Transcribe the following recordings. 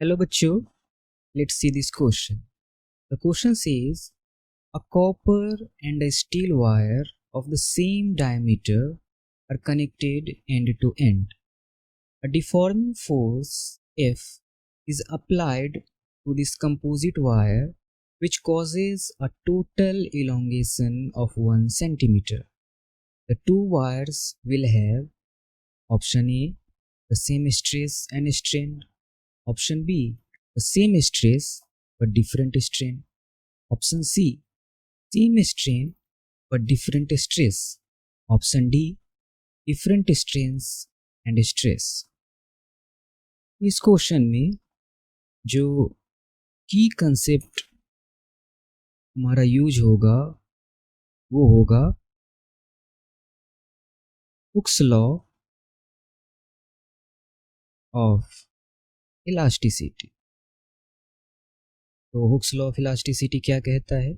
Hello बच्चों, let's see this question. The question says a copper and a steel wire of the same diameter are connected end to end. A deforming force F is applied to this composite wire which causes a total elongation of 1 centimeter. The two wires will have option A the same stress and strain, option B the same stress but different strain, option C same strain but different stress, option D different strains and stress. इस question में जो की concept हमारा use होगा वो होगा Hooke's law of elasticity. तो Hooke's law of elasticity क्या कहता है?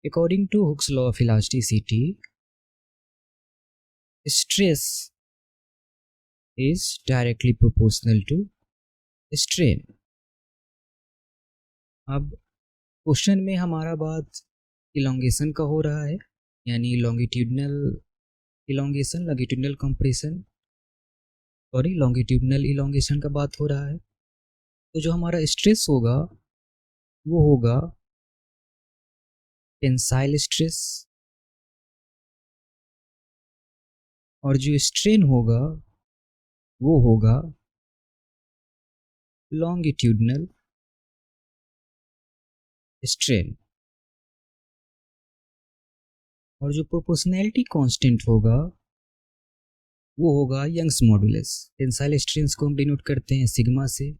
According to Hooke's law of elasticity, stress is directly proportional to strain. अब क्वेश्चन में हमारा बात इलोंगेशन का हो रहा है, यानी लॉन्गिट्यूडनल इलोंगेशन, लॉन्गिट्यूडनल कंप्रेशन और लॉन्गिट्यूडनल इलोंगेशन का बात हो रहा है. तो जो हमारा स्ट्रेस होगा वो होगा टेंसाइल स्ट्रेस और जो स्ट्रेन होगा वो होगा लॉन्गिट्यूडनल स्ट्रेन. और जो प्रोपोर्शनैलिटी कांस्टेंट होगा वो होगा यंग्स मॉडुलस. टेंसाइल स्ट्रेंस को हम डिनोट करते हैं सिग्मा से.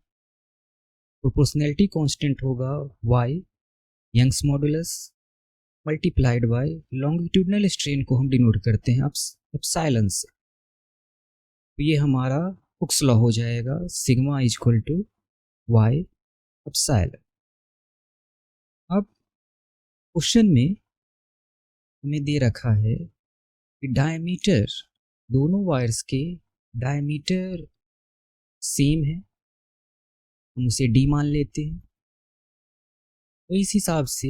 प्रोपोर्शनैलिटी कांस्टेंट होगा y Young's modulus multiplied by longitudinal strain को हम डिनोट करते हैं एप्सिलॉन से. तो ये हमारा हुक्स लॉ हो जाएगा, sigma is equal to y epsilon. अब क्वेश्चन में हमें दे रखा है कि डायमीटर, दोनों वायर्स के डायमीटर सेम है, हम उसे d मान लेते हैं. तो इस हिसाब से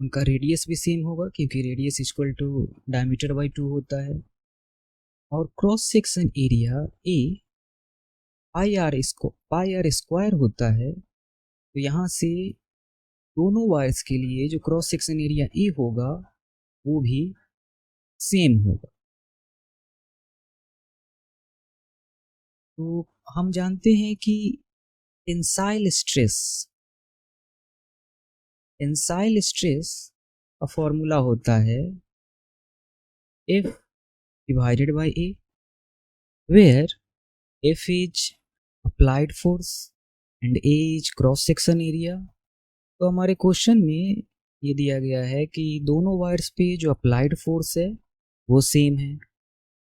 उनका रेडियस भी सेम होगा क्योंकि radius equal to diameter by 2 होता है. और cross section area A pi r square होता है. तो यहाँ से दोनों वायर्स के लिए जो क्रॉस सेक्शन एरिया ए होगा वो भी सेम होगा. तो हम जानते हैं कि टेंसाइल स्ट्रेस का फॉर्मूला होता है F divided by A, where F is applied force and A is cross section area. तो हमारे क्वेश्चन में ये दिया गया है कि दोनों वायर्स पे जो अप्लाइड फोर्स है वो सेम है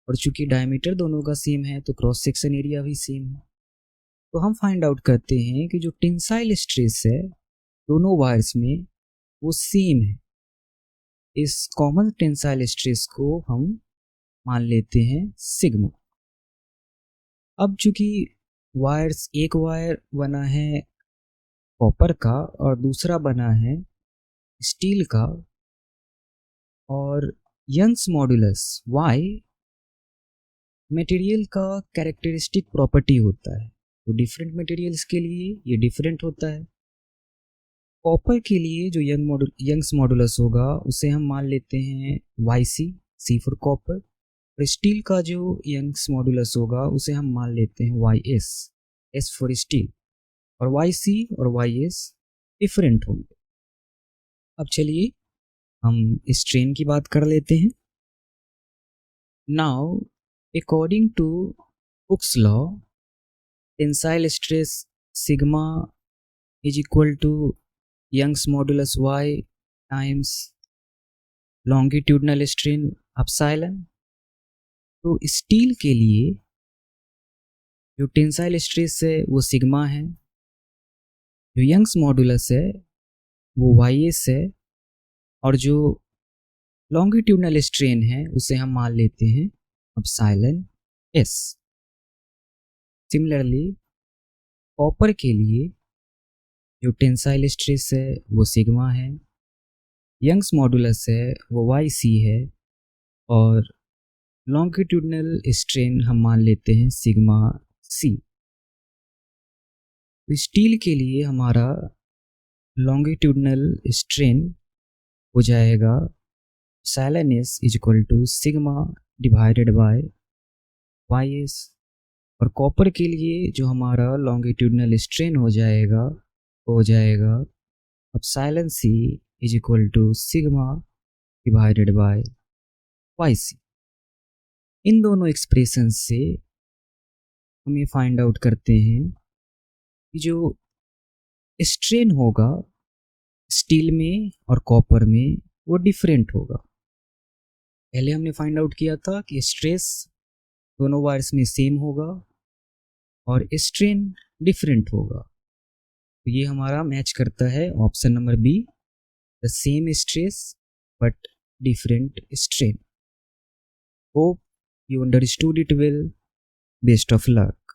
और चूंकि डायमीटर दोनों का सेम है तो क्रॉस सेक्शन एरिया भी सेम है. तो हम फाइंड आउट करते हैं कि जो टेंसाइल स्ट्रेस है दोनों वायर्स में वो सेम है. इस कॉमन टेंसाइल स्ट्रेस को हम मान लेते हैं सिग्मा. अब चूंकि वायर्स, एक वायर बना है कॉपर का और दूसरा बना है स्टील का, और यंग्स मॉडुलस y मटेरियल का कैरेक्टरिस्टिक प्रॉपर्टी होता है. तो डिफरेंट मटेरियल्स के लिए ये डिफरेंट होता है. कॉपर के लिए जो यंग्स मॉडुलस होगा उसे हम मान लेते हैं YC, C फॉर कॉपर. और स्टील का जो यंग्स मॉडुलस होगा उसे हम मान लेते हैं YS, S फॉर स्टील. और YC और YS डिफरेंट होंगे. अब चलिए हम स्ट्रेन की बात कर लेते हैं. Now according to Hooke's law, tensile stress sigma is equal to Young's modulus y times longitudinal strain epsilon. तो स्टील के लिए जो टेंसाइल स्ट्रेस है वो सिग्मा है, जो यंग्स मॉडुलस है वो YS है, और जो लॉन्गिट्यूडनल स्ट्रेन है उसे हम मान लेते हैं एप्सिलॉन S. सिमिलरली कॉपर के लिए जो टेंसाइल स्ट्रेस है वो सिग्मा है, यंग्स मॉडुलस है वो वाई सी है, और लॉन्गिट्यूडनल स्ट्रेन हम मान लेते हैं सिग्मा सी। तो स्टील के लिए हमारा लॉन्गिट्यूडनल स्ट्रेन हो जाएगा epsilon S is equal to sigma divided by Y S, और कॉपर के लिए जो हमारा लॉन्गिट्यूडनल स्ट्रेन हो जाएगा अब epsilon C is equal to sigma divided by Y C. इन दोनों एक्सप्रेशन से हम ये फाइंड आउट करते हैं कि जो स्ट्रेन होगा स्टील में और कॉपर में वो डिफरेंट होगा। पहले हमने फाइंड आउट किया था कि स्ट्रेस दोनों वायर्स में सेम होगा और स्ट्रेन डिफरेंट होगा। तो ये हमारा मैच करता है option number B, the same stress but different strain. Hope you understood it well. Best of luck.